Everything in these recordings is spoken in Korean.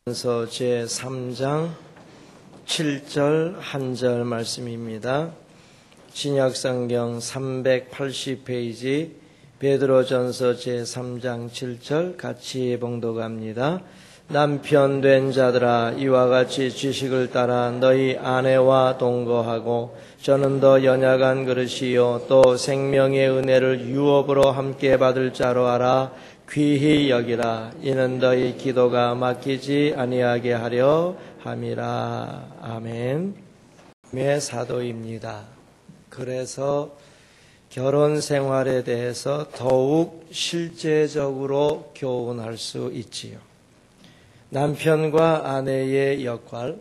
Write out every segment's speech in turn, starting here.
베드로전서 제3장 7절 한 절 말씀입니다. 신약성경 380페이지 베드로전서 제3장 7절 같이 봉독합니다. 남편 된 자들아, 이와 같이 지식을 따라 너희 아내와 동거하고 저는 더 연약한 그릇이요 또 생명의 은혜를 유업으로 함께 받을 자로 알아 귀히 여기라. 이는 너희 기도가 막히지 아니하게 하려 함이라. 아멘. 의 사도입니다. 그래서 결혼 생활에 대해서 더욱 실제적으로 교훈할 수 있지요. 남편과 아내의 역할,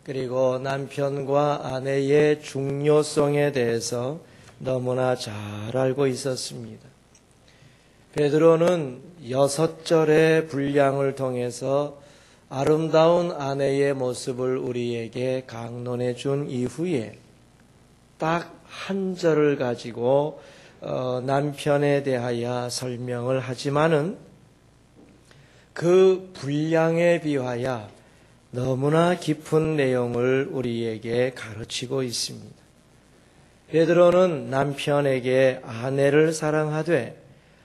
그리고 남편과 아내의 중요성에 대해서 너무나 잘 알고 있었습니다. 베드로는 6절의 분량을 통해서 아름다운 아내의 모습을 우리에게 강론해 준 이후에 딱 한 절을 가지고 남편에 대하여 설명을 하지만은 그 분량에 비하여 너무나 깊은 내용을 우리에게 가르치고 있습니다. 베드로는 남편에게 아내를 사랑하되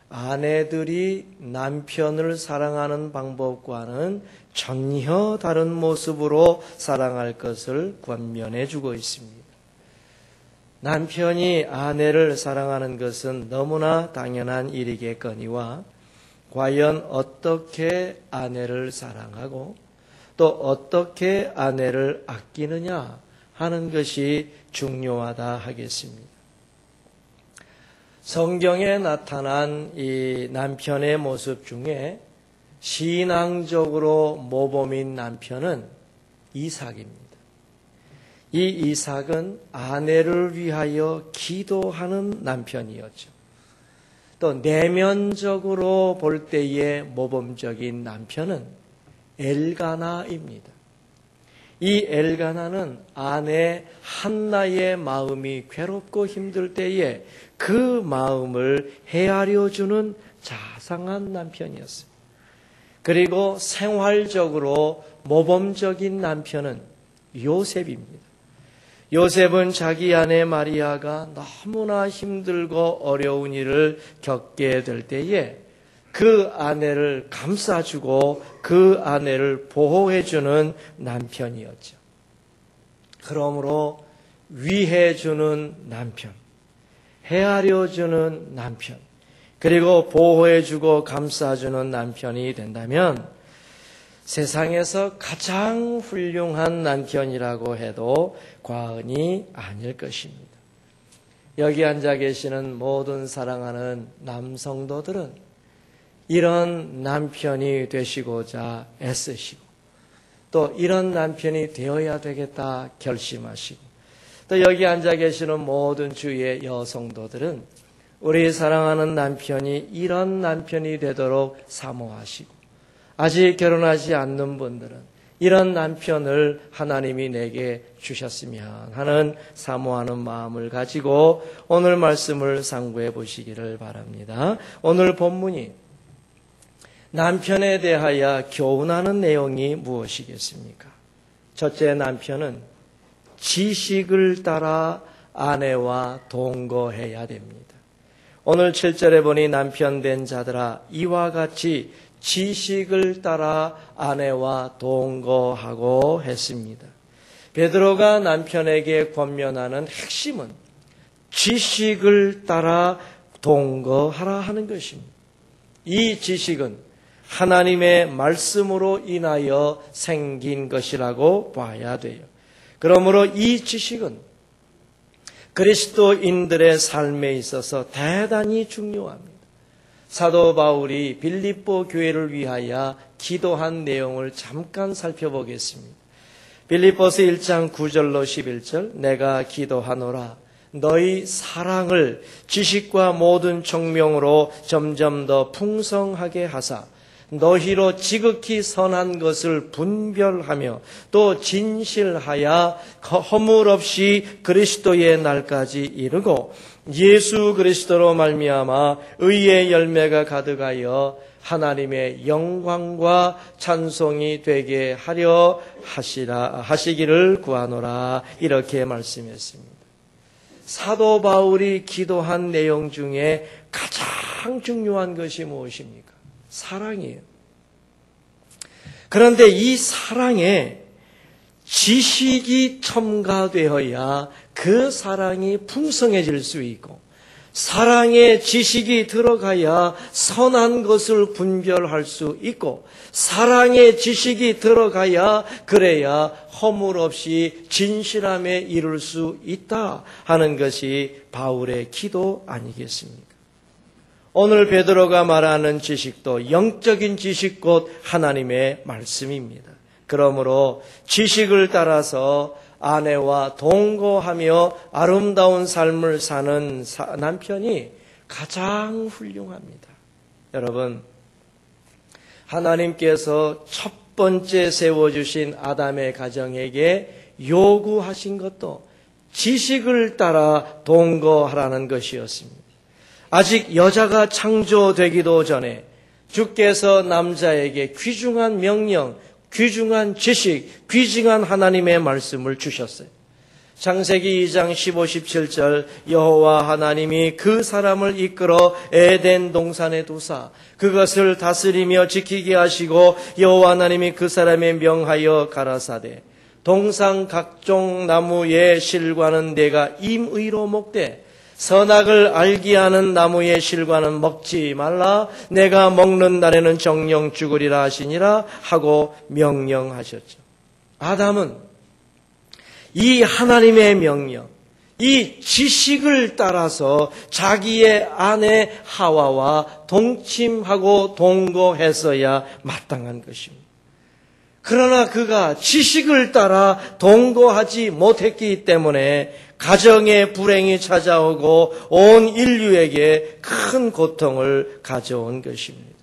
아내들이 남편을 사랑하는 방법과는 전혀 다른 모습으로 사랑할 것을 권면해 주고 있습니다. 남편이 아내를 사랑하는 것은 너무나 당연한 일이겠거니와 과연 어떻게 아내를 사랑하고 또 어떻게 아내를 아끼느냐 하는 것이 중요하다 하겠습니다. 성경에 나타난 이 남편의 모습 중에 신앙적으로 모범인 남편은 이삭입니다. 이 이삭은 아내를 위하여 기도하는 남편이었죠. 또 내면적으로 볼 때의 모범적인 남편은 엘가나입니다. 이 엘가나는 아내 한나의 마음이 괴롭고 힘들 때에 그 마음을 헤아려 주는 자상한 남편이었습니다. 그리고 생활적으로 모범적인 남편은 요셉입니다. 요셉은 자기 아내 마리아가 너무나 힘들고 어려운 일을 겪게 될 때에 그 아내를 감싸주고 그 아내를 보호해주는 남편이었죠. 그러므로 위해주는 남편, 헤아려주는 남편, 그리고 보호해주고 감싸주는 남편이 된다면 세상에서 가장 훌륭한 남편이라고 해도 과언이 아닐 것입니다. 여기 앉아 계시는 모든 사랑하는 남성도들은 이런 남편이 되시고자 애쓰시고 또 이런 남편이 되어야 되겠다 결심하시고 또 여기 앉아 계시는 모든 주위의 여성도들은 우리 사랑하는 남편이 이런 남편이 되도록 사모하시고 아직 결혼하지 않는 분들은 이런 남편을 하나님이 내게 주셨으면 하는 사모하는 마음을 가지고 오늘 말씀을 상고해 보시기를 바랍니다. 오늘 본문이 남편에 대하여 교훈하는 내용이 무엇이겠습니까? 첫째, 남편은 지식을 따라 아내와 동거해야 됩니다. 오늘 7절에 보니 남편 된 자들아, 이와 같이 지식을 따라 아내와 동거하고 했습니다. 베드로가 남편에게 권면하는 핵심은 지식을 따라 동거하라 하는 것입니다. 이 지식은 하나님의 말씀으로 인하여 생긴 것이라고 봐야 돼요. 그러므로 이 지식은 그리스도인들의 삶에 있어서 대단히 중요합니다. 사도 바울이 빌립보 교회를 위하여 기도한 내용을 잠깐 살펴보겠습니다. 빌립보서 1장 9절로 11절 내가 기도하노라 너희 사랑을 지식과 모든 청명으로 점점 더 풍성하게 하사 너희로 지극히 선한 것을 분별하며 또 진실하여 허물 없이 그리스도의 날까지 이르고 예수 그리스도로 말미암아 의의 열매가 가득하여 하나님의 영광과 찬송이 되게 하려 하시기를 구하노라. 이렇게 말씀했습니다. 사도 바울이 기도한 내용 중에 가장 중요한 것이 무엇입니까? 사랑이에요. 그런데 이 사랑에 지식이 첨가되어야 그 사랑이 풍성해질 수 있고, 사랑에 지식이 들어가야 선한 것을 분별할 수 있고, 사랑에 지식이 들어가야 그래야 허물 없이 진실함에 이룰 수 있다 하는 것이 바울의 기도 아니겠습니까? 오늘 베드로가 말하는 지식도 영적인 지식 곧 하나님의 말씀입니다. 그러므로 지식을 따라서 아내와 동거하며 아름다운 삶을 사는 남편이 가장 훌륭합니다. 여러분, 하나님께서 첫 번째 세워주신 아담의 가정에게 요구하신 것도 지식을 따라 동거하라는 것이었습니다. 아직 여자가 창조되기도 전에 주께서 남자에게 귀중한 명령, 귀중한 지식, 귀중한 하나님의 말씀을 주셨어요. 창세기 2장 15, 17절 여호와 하나님이 그 사람을 이끌어 에덴 동산에 두사 그것을 다스리며 지키게 하시고 여호와 하나님이 그 사람에 명하여 가라사대 동산 각종 나무의 실과는 내가 임의로 먹되 선악을 알게 하는 나무의 실과는 먹지 말라. 내가 먹는 날에는 정령 죽으리라 하시니라 하고 명령하셨죠. 아담은 이 하나님의 명령, 이 지식을 따라서 자기의 아내 하와와 동침하고 동거했어야 마땅한 것입니다. 그러나 그가 지식을 따라 동거하지 못했기 때문에 가정의 불행이 찾아오고 온 인류에게 큰 고통을 가져온 것입니다.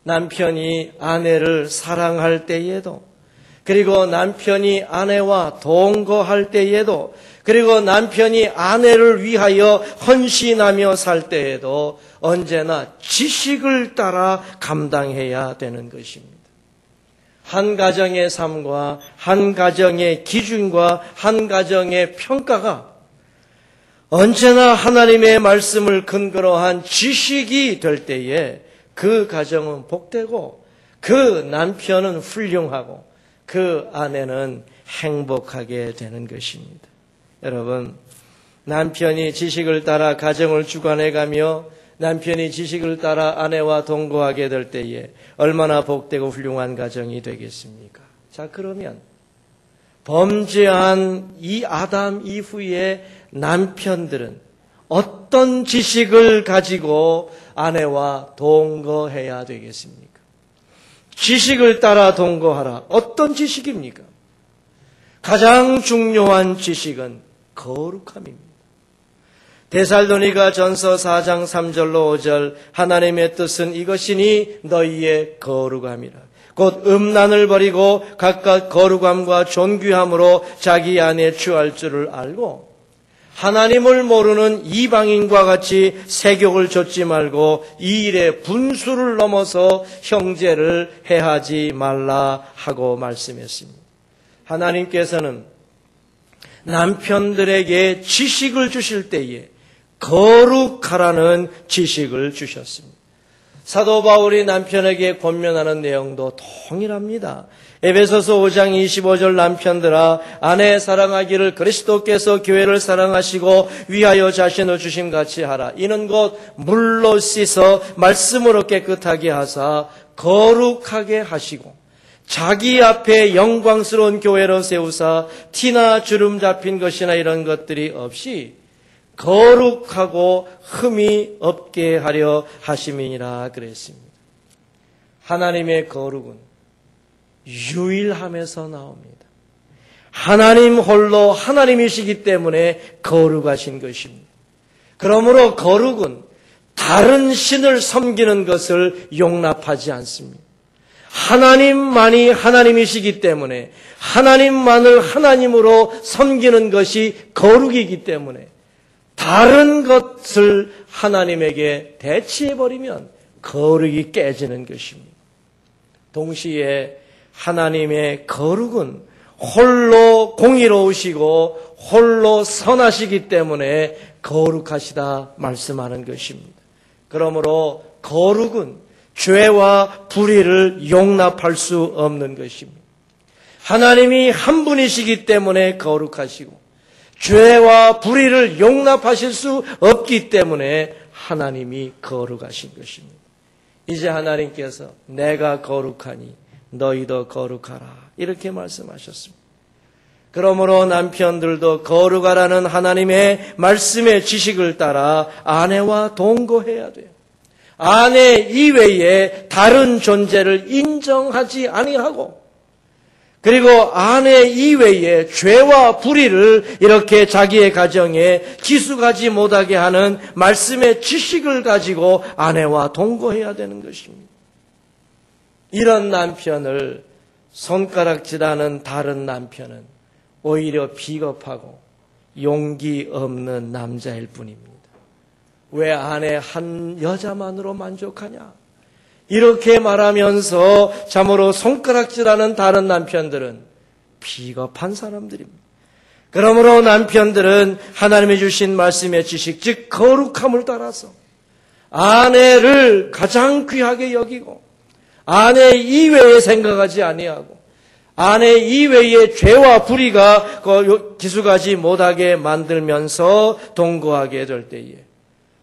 남편이 아내를 사랑할 때에도, 그리고 남편이 아내와 동거할 때에도, 그리고 남편이 아내를 위하여 헌신하며 살 때에도 언제나 지식을 따라 감당해야 되는 것입니다. 한 가정의 삶과 한 가정의 기준과 한 가정의 평가가 언제나 하나님의 말씀을 근거로 한 지식이 될 때에 그 가정은 복되고 그 남편은 훌륭하고 그 아내는 행복하게 되는 것입니다. 여러분, 남편이 지식을 따라 가정을 주관해가며 남편이 지식을 따라 아내와 동거하게 될 때에 얼마나 복되고 훌륭한 가정이 되겠습니까? 자, 그러면 범죄한 이 아담 이후의 남편들은 어떤 지식을 가지고 아내와 동거해야 되겠습니까? 지식을 따라 동거하라. 어떤 지식입니까? 가장 중요한 지식은 거룩함입니다. 데살로니가 전서 4장 3절로 5절 하나님의 뜻은 이것이니 너희의 거룩함이라. 곧 음란을 버리고 각각 거룩함과 존귀함으로 자기 안에 취할 줄을 알고 하나님을 모르는 이방인과 같이 세욕을 좇지 말고 이 일에 분수를 넘어서 형제를 해하지 말라 하고 말씀했습니다. 하나님께서는 남편들에게 지식을 주실 때에 거룩하라는 지식을 주셨습니다. 사도 바울이 남편에게 권면하는 내용도 동일합니다. 에베소서 5장 25절 남편들아 아내 사랑하기를 그리스도께서 교회를 사랑하시고 위하여 자신을 주심같이 하라. 이는 곧 물로 씻어 말씀으로 깨끗하게 하사 거룩하게 하시고 자기 앞에 영광스러운 교회로 세우사 티나 주름 잡힌 것이나 이런 것들이 없이 거룩하고 흠이 없게 하려 하심이니라 그랬습니다. 하나님의 거룩은 유일함에서 나옵니다. 하나님 홀로 하나님이시기 때문에 거룩하신 것입니다. 그러므로 거룩은 다른 신을 섬기는 것을 용납하지 않습니다. 하나님만이 하나님이시기 때문에 하나님만을 하나님으로 섬기는 것이 거룩이기 때문에 다른 것을 하나님에게 대치해버리면 거룩이 깨지는 것입니다. 동시에 하나님의 거룩은 홀로 공의로우시고 홀로 선하시기 때문에 거룩하시다 말씀하는 것입니다. 그러므로 거룩은 죄와 불의를 용납할 수 없는 것입니다. 하나님이 한 분이시기 때문에 거룩하시고 죄와 불의를 용납하실 수 없기 때문에 하나님이 거룩하신 것입니다. 이제 하나님께서 내가 거룩하니 너희도 거룩하라 이렇게 말씀하셨습니다. 그러므로 남편들도 거룩하라는 하나님의 말씀의 지식을 따라 아내와 동거해야 돼요. 아내 이외에 다른 존재를 인정하지 아니하고 그리고 아내 이외에 죄와 불의를 이렇게 자기의 가정에 기숙하지 못하게 하는 말씀의 지식을 가지고 아내와 동거해야 되는 것입니다. 이런 남편을 손가락질하는 다른 남편은 오히려 비겁하고 용기 없는 남자일 뿐입니다. 왜 아내 한 여자만으로 만족하냐? 이렇게 말하면서 참으로 손가락질하는 다른 남편들은 비겁한 사람들입니다. 그러므로 남편들은 하나님이 주신 말씀의 지식, 즉 거룩함을 따라서 아내를 가장 귀하게 여기고 아내 이외에 생각하지 아니하고 아내 이외의 죄와 불의가 기숙하지 못하게 만들면서 동거하게 될 때에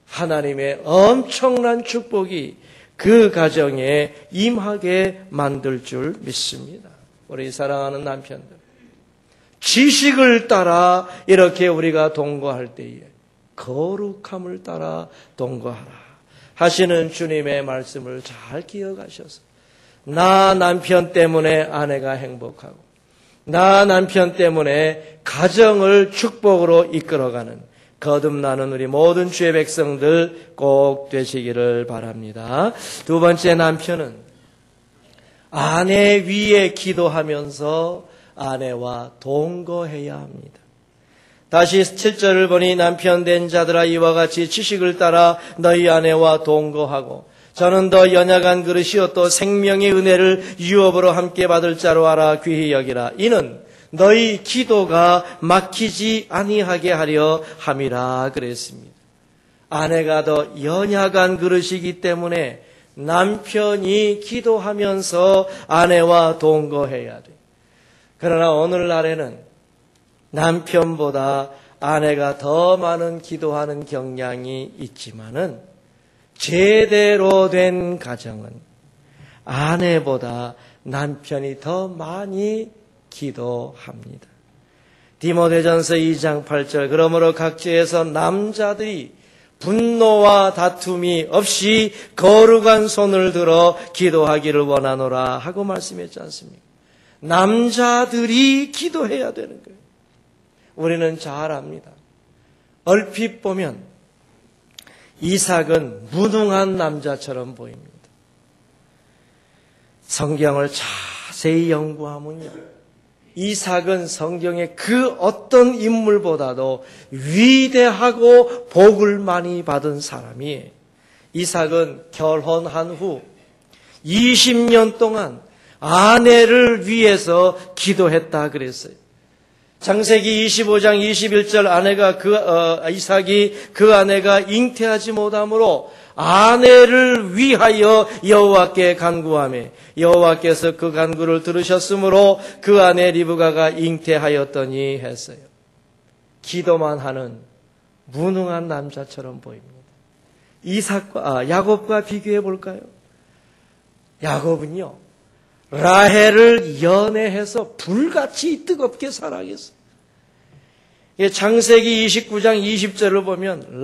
하나님의 엄청난 축복이 그 가정에 임하게 만들 줄 믿습니다. 우리 사랑하는 남편들, 지식을 따라 이렇게 우리가 동거할 때에 거룩함을 따라 동거하라 하시는 주님의 말씀을 잘 기억하셔서 나 남편 때문에 아내가 행복하고 나 남편 때문에 가정을 축복으로 이끌어가는 거듭나는 우리 모든 주의 백성들 꼭 되시기를 바랍니다. 두 번째, 남편은 아내 위에 기도하면서 아내와 동거해야 합니다. 다시 7절을 보니 남편 된 자들아 이와 같이 지식을 따라 너희 아내와 동거하고 저는 더 연약한 그릇이요 또 생명의 은혜를 유업으로 함께 받을 자로 알아 귀히 여기라. 이는 너희 기도가 막히지 아니하게 하려 함이라 그랬습니다. 아내가 더 연약한 그릇이기 때문에 남편이 기도하면서 아내와 동거해야 돼. 그러나 오늘날에는 남편보다 아내가 더 많은 기도하는 경향이 있지만은 제대로 된 가정은 아내보다 남편이 더 많이 기도합니다. 디모데전서 2장 8절 그러므로 각지에서 남자들이 분노와 다툼이 없이 거룩한 손을 들어 기도하기를 원하노라 하고 말씀했지 않습니까? 남자들이 기도해야 되는 거예요. 우리는 잘 압니다. 얼핏 보면 이삭은 무능한 남자처럼 보입니다. 성경을 자세히 연구하면요. 이삭은 성경의 그 어떤 인물보다도 위대하고 복을 많이 받은 사람이에요. 이삭은 결혼한 후 20년 동안 아내를 위해서 기도했다 그랬어요. 창세기 25장 21절 이삭이 그 아내가 잉태하지 못하므로 아내를 위하여 여호와께 간구하며 여호와께서 그 간구를 들으셨으므로 그 아내 리브가가 잉태하였더니 했어요. 기도만 하는 무능한 남자처럼 보입니다. 야곱과 비교해 볼까요? 야곱은요, 라헬을 연애해서 불같이 뜨겁게 사랑했어요. 창세기 29장 20절을 보면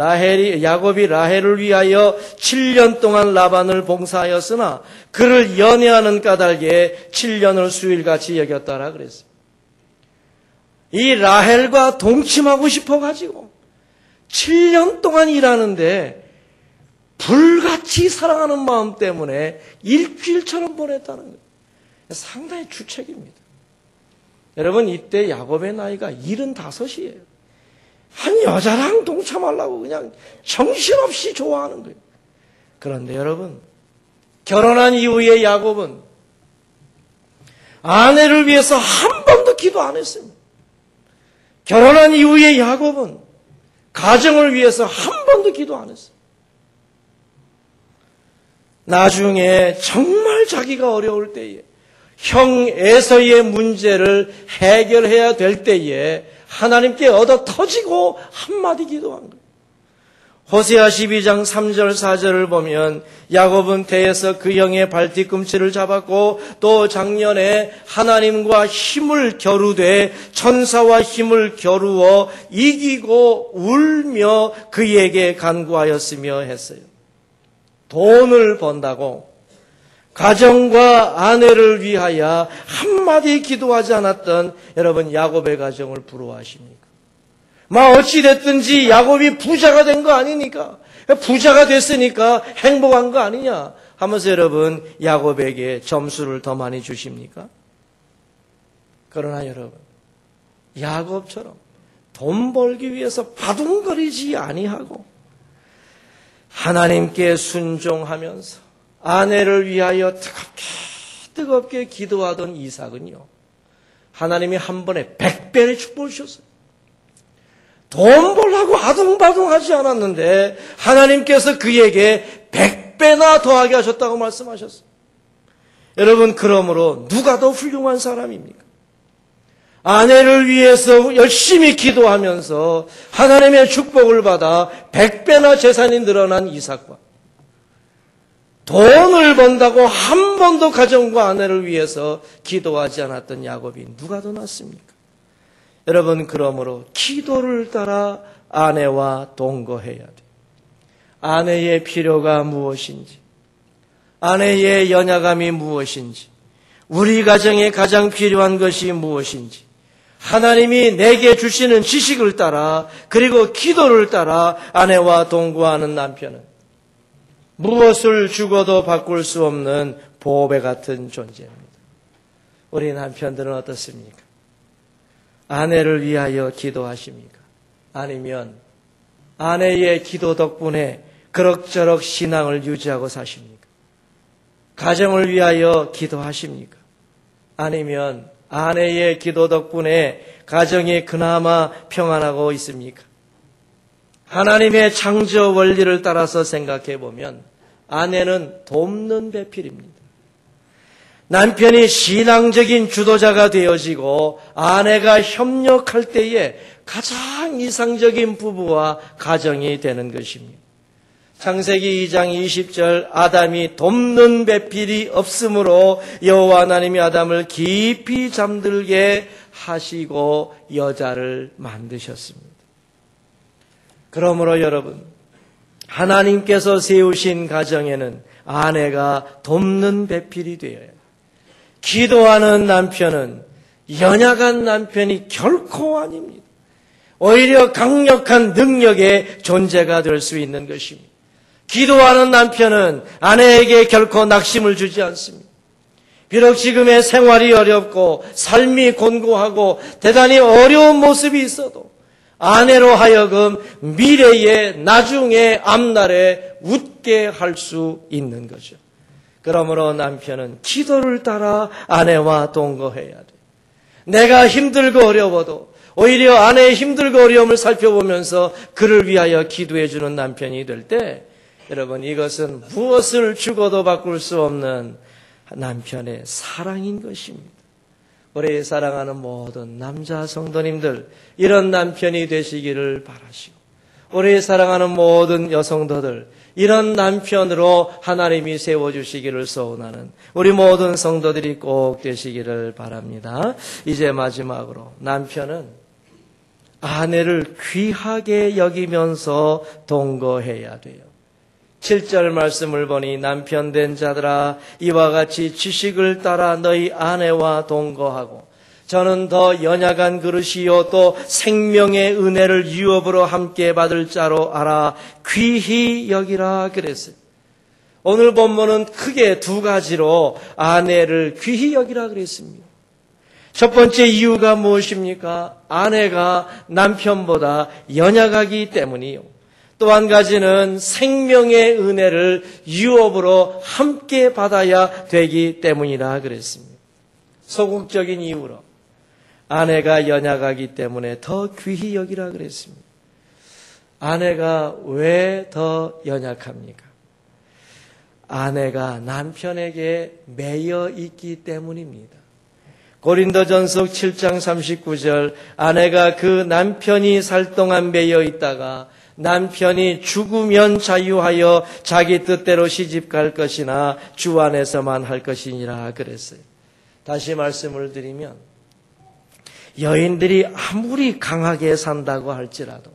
야곱이 라헬을 위하여 7년 동안 라반을 봉사하였으나 그를 연애하는 까닭에 7년을 수일같이 여겼다라 그랬어요. 이 라헬과 동침하고 싶어가지고 7년 동안 일하는데 불같이 사랑하는 마음 때문에 일주일처럼 보냈다는 거예요. 상당히 주책입니다. 여러분, 이때 야곱의 나이가 75이에요. 한 여자랑 동참하려고 그냥 정신없이 좋아하는 거예요. 그런데 여러분, 결혼한 이후에 야곱은 아내를 위해서 한 번도 기도 안 했습니다. 결혼한 이후에 야곱은 가정을 위해서 한 번도 기도 안 했어요. 나중에 정말 자기가 어려울 때에 형 에서의 문제를 해결해야 될 때에 하나님께 얻어 터지고 한마디 기도한 거예요. 호세아 12장 3절 4절을 보면 야곱은 태에서 그 형의 발뒤꿈치를 잡았고 또 작년에 하나님과 힘을 겨루되 천사와 힘을 겨루어 이기고 울며 그에게 간구하였으며 했어요. 돈을 번다고 가정과 아내를 위하여 한마디 기도하지 않았던 여러분 야곱의 가정을 부러워하십니까? 어찌됐든지 야곱이 부자가 된 거 아니니까, 부자가 됐으니까 행복한 거 아니냐 하면서 여러분 야곱에게 점수를 더 많이 주십니까? 그러나 여러분 야곱처럼 돈 벌기 위해서 바둥거리지 아니하고 하나님께 순종하면서 아내를 위하여 뜨겁게 기도하던 이삭은요, 하나님이 한 번에 100배의 축복을 주셨어요. 돈 벌라고 아둥바둥하지 않았는데 하나님께서 그에게 100배나 더하게 하셨다고 말씀하셨어요. 여러분, 그러므로 누가 더 훌륭한 사람입니까? 아내를 위해서 열심히 기도하면서 하나님의 축복을 받아 100배나 재산이 늘어난 이삭과 돈을 번다고 한 번도 가정과 아내를 위해서 기도하지 않았던 야곱이 누가 더 낫습니까? 여러분, 그러므로 기도를 따라 아내와 동거해야 돼요. 아내의 필요가 무엇인지, 아내의 연약함이 무엇인지, 우리 가정에 가장 필요한 것이 무엇인지, 하나님이 내게 주시는 지식을 따라 그리고 기도를 따라 아내와 동거하는 남편은 무엇을 주고도 바꿀 수 없는 보배 같은 존재입니다. 우리 남편들은 어떻습니까? 아내를 위하여 기도하십니까? 아니면 아내의 기도 덕분에 그럭저럭 신앙을 유지하고 사십니까? 가정을 위하여 기도하십니까? 아니면 아내의 기도 덕분에 가정이 그나마 평안하고 있습니까? 하나님의 창조 원리를 따라서 생각해 보면 아내는 돕는 배필입니다. 남편이 신앙적인 주도자가 되어지고 아내가 협력할 때에 가장 이상적인 부부와 가정이 되는 것입니다. 창세기 2장 20절, 아담이 돕는 배필이 없으므로 여호와 하나님이 아담을 깊이 잠들게 하시고 여자를 만드셨습니다. 그러므로 여러분, 하나님께서 세우신 가정에는 아내가 돕는 배필이 되어야 해요. 기도하는 남편은 연약한 남편이 결코 아닙니다. 오히려 강력한 능력의 존재가 될 수 있는 것입니다. 기도하는 남편은 아내에게 결코 낙심을 주지 않습니다. 비록 지금의 생활이 어렵고 삶이 곤고하고 대단히 어려운 모습이 있어도 아내로 하여금 미래에 나중에 앞날에 웃게 할 수 있는 거죠. 그러므로 남편은 기도를 따라 아내와 동거해야 돼. 내가 힘들고 어려워도 오히려 아내의 힘들고 어려움을 살펴보면서 그를 위하여 기도해 주는 남편이 될 때 여러분, 이것은 무엇을 주고도 바꿀 수 없는 남편의 사랑인 것입니다. 우리 사랑하는 모든 남자 성도님들, 이런 남편이 되시기를 바라시고, 우리 사랑하는 모든 여성도들, 이런 남편으로 하나님이 세워주시기를 소원하는 우리 모든 성도들이 꼭 되시기를 바랍니다. 이제 마지막으로 남편은 아내를 귀하게 여기면서 동거해야 돼요. 7절 말씀을 보니 남편 된 자들아, 이와 같이 지식을 따라 너희 아내와 동거하고 저는 더 연약한 그릇이요 또 생명의 은혜를 유업으로 함께 받을 자로 알아 귀히 여기라 그랬어요. 오늘 본문은 크게 두 가지로 아내를 귀히 여기라 그랬습니다. 첫 번째 이유가 무엇입니까? 아내가 남편보다 연약하기 때문이요. 또 한 가지는 생명의 은혜를 유업으로 함께 받아야 되기 때문이라 그랬습니다. 소극적인 이유로 아내가 연약하기 때문에 더 귀히 여기라 그랬습니다. 아내가 왜 더 연약합니까? 아내가 남편에게 매여 있기 때문입니다. 고린도전서 7장 39절, 아내가 그 남편이 살 동안 매여 있다가 남편이 죽으면 자유하여 자기 뜻대로 시집갈 것이나 주 안에서만 할 것이니라 그랬어요. 다시 말씀을 드리면 여인들이 아무리 강하게 산다고 할지라도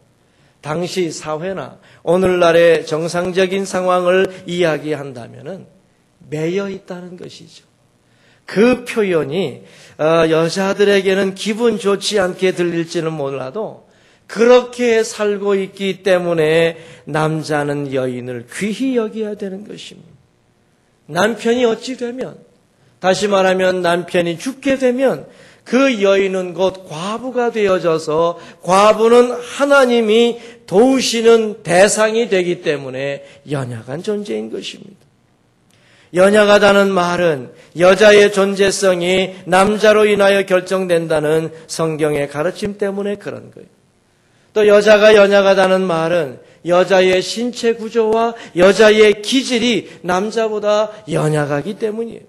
당시 사회나 오늘날의 정상적인 상황을 이야기한다면 매여 있다는 것이죠. 그 표현이 여자들에게는 기분 좋지 않게 들릴지는 몰라도 그렇게 살고 있기 때문에 남자는 여인을 귀히 여겨야 되는 것입니다. 남편이 어찌 되면, 다시 말하면 남편이 죽게 되면 그 여인은 곧 과부가 되어져서 과부는 하나님이 도우시는 대상이 되기 때문에 연약한 존재인 것입니다. 연약하다는 말은 여자의 존재성이 남자로 인하여 결정된다는 성경의 가르침 때문에 그런 거예요. 또 여자가 연약하다는 말은 여자의 신체 구조와 여자의 기질이 남자보다 연약하기 때문이에요.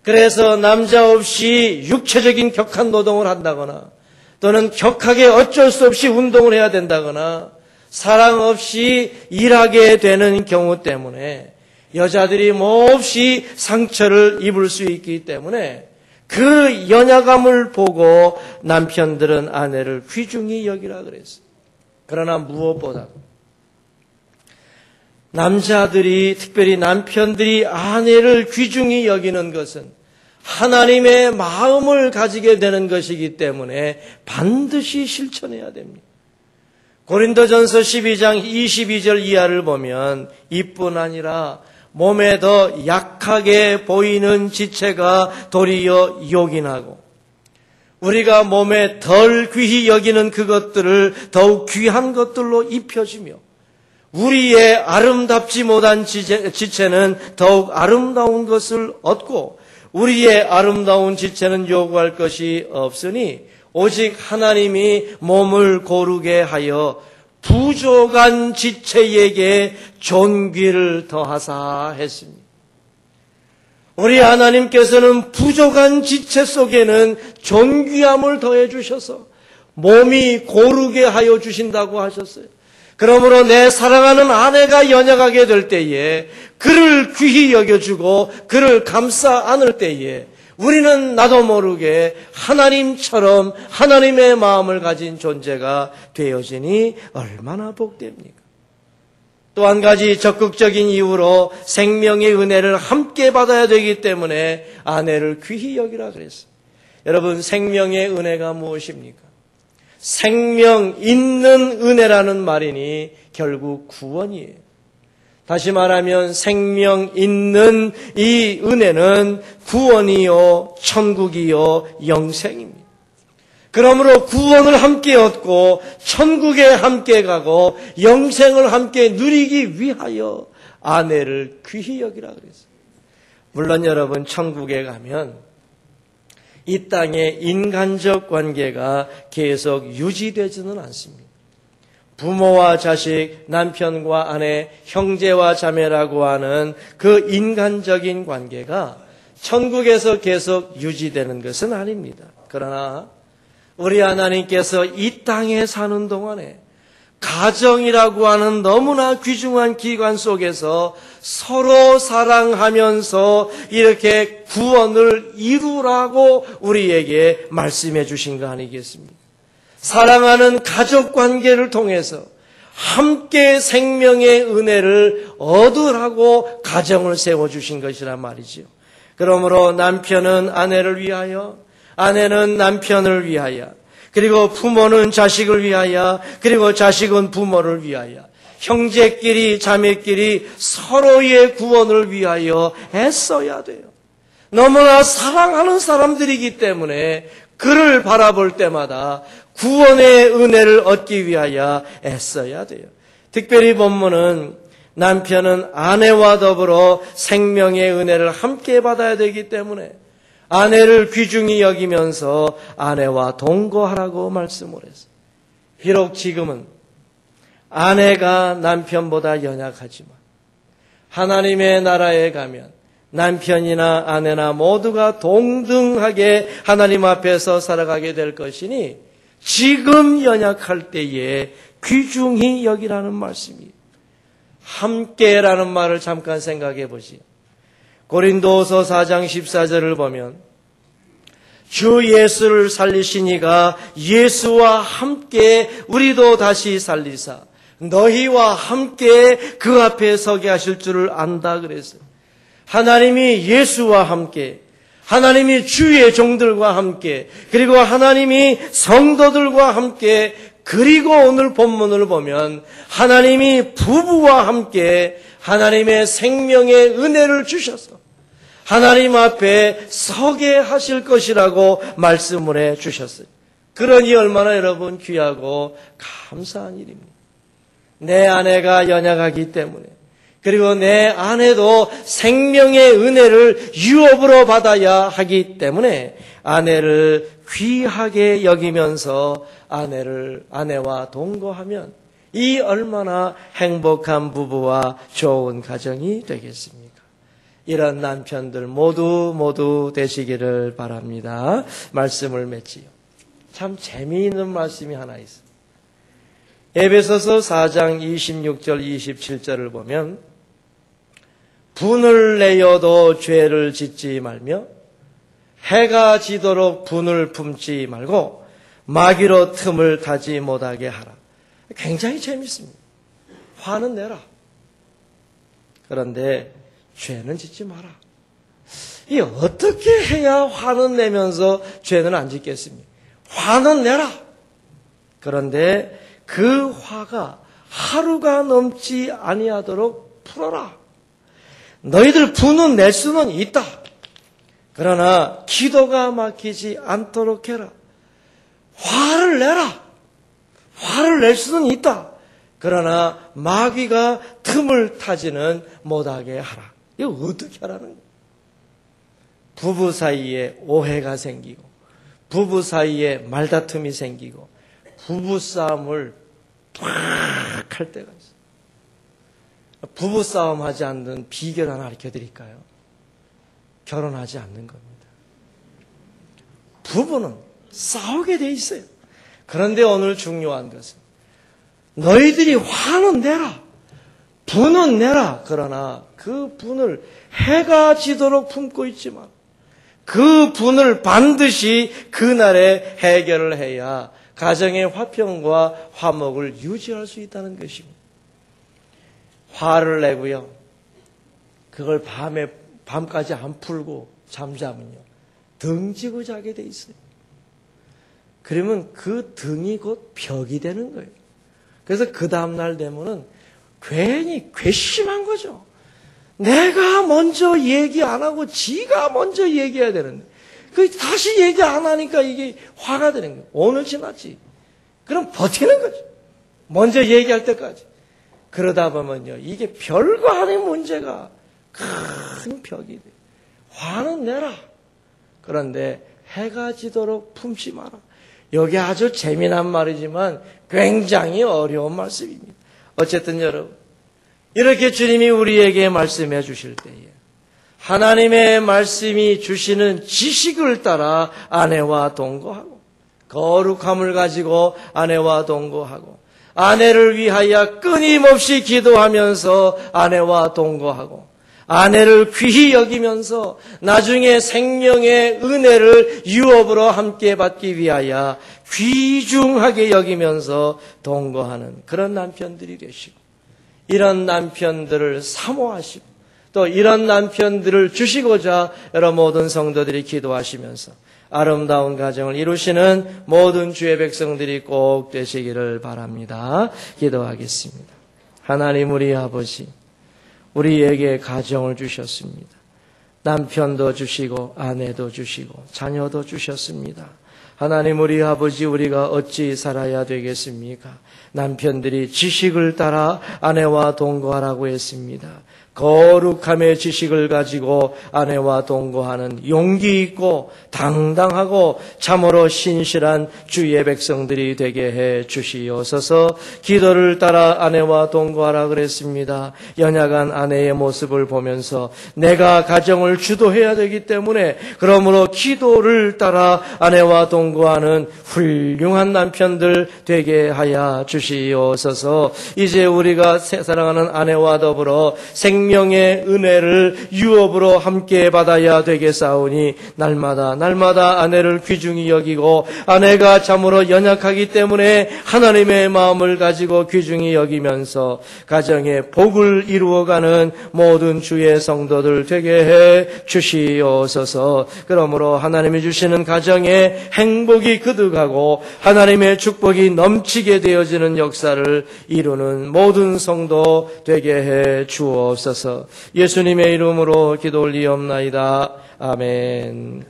그래서 남자 없이 육체적인 격한 노동을 한다거나 또는 격하게 어쩔 수 없이 운동을 해야 된다거나 사랑 없이 일하게 되는 경우 때문에 여자들이 몹시 상처를 입을 수 있기 때문에 그 연약함을 보고 남편들은 아내를 귀중히 여기라 그랬어요. 그러나 무엇보다 남자들이, 특별히 남편들이 아내를 귀중히 여기는 것은 하나님의 마음을 가지게 되는 것이기 때문에 반드시 실천해야 됩니다. 고린도전서 12장 22절 이하를 보면 이뿐 아니라 몸에 더 약하게 보이는 지체가 도리어 요긴하고 우리가 몸에 덜 귀히 여기는 그것들을 더욱 귀한 것들로 입혀주며 우리의 아름답지 못한 지체는 더욱 아름다운 것을 얻고 우리의 아름다운 지체는 요구할 것이 없으니 오직 하나님이 몸을 고르게 하여 부족한 지체에게 존귀를 더하사 했습니다. 우리 하나님께서는 부족한 지체 속에는 존귀함을 더해 주셔서 몸이 고르게 하여 주신다고 하셨어요. 그러므로 내 사랑하는 아내가 연약하게 될 때에 그를 귀히 여겨주고 그를 감싸 안을 때에 우리는 나도 모르게 하나님처럼 하나님의 마음을 가진 존재가 되어지니 얼마나 복됩니까? 또 한 가지 적극적인 이유로 생명의 은혜를 함께 받아야 되기 때문에 아내를 귀히 여기라 그랬어요. 여러분, 생명의 은혜가 무엇입니까? 생명 있는 은혜라는 말이니 결국 구원이에요. 다시 말하면 생명 있는 이 은혜는 구원이요, 천국이요, 영생입니다. 그러므로 구원을 함께 얻고 천국에 함께 가고 영생을 함께 누리기 위하여 아내를 귀히 여기라 그랬어요. 물론 여러분, 천국에 가면 이 땅의 인간적 관계가 계속 유지되지는 않습니다. 부모와 자식, 남편과 아내, 형제와 자매라고 하는 그 인간적인 관계가 천국에서 계속 유지되는 것은 아닙니다. 그러나 우리 하나님께서 이 땅에 사는 동안에 가정이라고 하는 너무나 귀중한 기관 속에서 서로 사랑하면서 이렇게 구원을 이루라고 우리에게 말씀해 주신 거 아니겠습니까? 사랑하는 가족 관계를 통해서 함께 생명의 은혜를 얻으라고 가정을 세워주신 것이란 말이지요. 그러므로 남편은 아내를 위하여, 아내는 남편을 위하여, 그리고 부모는 자식을 위하여, 그리고 자식은 부모를 위하여, 형제끼리 자매끼리 서로의 구원을 위하여 애써야 돼요. 너무나 사랑하는 사람들이기 때문에 그를 바라볼 때마다 구원의 은혜를 얻기 위하여 애써야 돼요. 특별히 본문은 남편은 아내와 더불어 생명의 은혜를 함께 받아야 되기 때문에 아내를 귀중히 여기면서 아내와 동거하라고 말씀을 했어요. 비록 지금은 아내가 남편보다 연약하지만 하나님의 나라에 가면 남편이나 아내나 모두가 동등하게 하나님 앞에서 살아가게 될 것이니 지금 연약할 때에 귀중히 여기라는 말씀이에요. 함께라는 말을 잠깐 생각해 보시오. 고린도서 4장 14절을 보면 주 예수를 살리신 이가 예수와 함께 우리도 다시 살리사 너희와 함께 그 앞에 서게 하실 줄을 안다 그랬어요. 하나님이 예수와 함께, 하나님이 주의 종들과 함께, 그리고 하나님이 성도들과 함께, 그리고 오늘 본문을 보면 하나님이 부부와 함께 하나님의 생명의 은혜를 주셔서 하나님 앞에 서게 하실 것이라고 말씀을 해 주셨어요. 그러니 얼마나 여러분 귀하고 감사한 일입니다. 내 아내가 연약하기 때문에, 그리고 내 아내도 생명의 은혜를 유업으로 받아야 하기 때문에 아내를 귀하게 여기면서 아내와 동거하면 이 얼마나 행복한 부부와 좋은 가정이 되겠습니까? 이런 남편들 모두 되시기를 바랍니다. 말씀을 맺지요. 참 재미있는 말씀이 하나 있어요. 에베소서 4장 26절 27절을 보면 분을 내어도 죄를 짓지 말며 해가 지도록 분을 품지 말고 마귀로 틈을 타지 못하게 하라. 굉장히 재밌습니다. 화는 내라. 그런데 죄는 짓지 마라. 이 어떻게 해야 화는 내면서 죄는 안 짓겠습니까? 화는 내라. 그런데 그 화가 하루가 넘지 아니하도록 풀어라. 너희들 분은 낼 수는 있다. 그러나 기도가 막히지 않도록 해라. 화를 내라. 화를 낼 수는 있다. 그러나 마귀가 틈을 타지는 못하게 하라. 이거 어떻게 하라는 거예요? 부부 사이에 오해가 생기고 부부 사이에 말다툼이 생기고 부부싸움을 팍 할 때가 있어요. 부부싸움 하지 않는 비결 하나 알려드릴까요? 결혼하지 않는 겁니다. 부부는 싸우게 돼 있어요. 그런데 오늘 중요한 것은 너희들이 화는 내라. 분은 내라. 그러나 그 분을 해가 지도록 품고 있지만 그 분을 반드시 그날에 해결을 해야 가정의 화평과 화목을 유지할 수 있다는 것입니다. 화를 내고요. 그걸 밤까지 안 풀고 잠자면요. 등지고 자게 돼 있어요. 그러면 그 등이 곧 벽이 되는 거예요. 그래서 그 다음날 되면은 괜히 괘씸한 거죠. 내가 먼저 얘기 안 하고 지가 먼저 얘기해야 되는데 다시 얘기 안 하니까 이게 화가 되는 거예요. 오늘 지났지. 그럼 버티는 거죠. 먼저 얘기할 때까지. 그러다 보면요. 이게 별거 아닌 문제가 큰 벽이 돼요. 화는 내라. 그런데 해가 지도록 품지 마라. 여기 아주 재미난 말이지만 굉장히 어려운 말씀입니다. 어쨌든 여러분, 이렇게 주님이 우리에게 말씀해 주실 때에 하나님의 말씀이 주시는 지식을 따라 아내와 동거하고 거룩함을 가지고 아내와 동거하고 아내를 위하여 끊임없이 기도하면서 아내와 동거하고 아내를 귀히 여기면서 나중에 생명의 은혜를 유업으로 함께 받기 위하여 귀중하게 여기면서 동거하는 그런 남편들이 되시고 이런 남편들을 사모하시고 또 이런 남편들을 주시고자 여러분 모든 성도들이 기도하시면서 아름다운 가정을 이루시는 모든 주의 백성들이 꼭 되시기를 바랍니다. 기도하겠습니다. 하나님 우리 아버지, 우리에게 가정을 주셨습니다. 남편도 주시고 아내도 주시고 자녀도 주셨습니다. 하나님, 우리 아버지, 우리가 어찌 살아야 되겠습니까? 남편들이 지식을 따라 아내와 동거하라고 했습니다. 거룩함의 지식을 가지고 아내와 동거하는 용기 있고 당당하고 참으로 신실한 주의 백성들이 되게 해 주시옵소서. 기도를 따라 아내와 동거하라 그랬습니다. 연약한 아내의 모습을 보면서 내가 가정을 주도해야 되기 때문에 그러므로 기도를 따라 아내와 동거하는 훌륭한 남편들 되게 하여 주시옵소서. 이제 우리가 사랑하는 아내와 더불어 생명의 은혜를 유업으로 함께 받아야 되겠사오니 날마다 아내를 귀중히 여기고 아내가 참으로 연약하기 때문에 하나님의 마음을 가지고 귀중히 여기면서 가정의 복을 이루어가는 모든 주의 성도들 되게 해 주시옵소서. 그러므로 하나님이 주시는 가정에 행복이 그득하고 하나님의 축복이 넘치게 되어지는 역사를 이루는 모든 성도 되게 해 주옵소서. 예수님의 이름으로 기도 올리옵나이다. 아멘.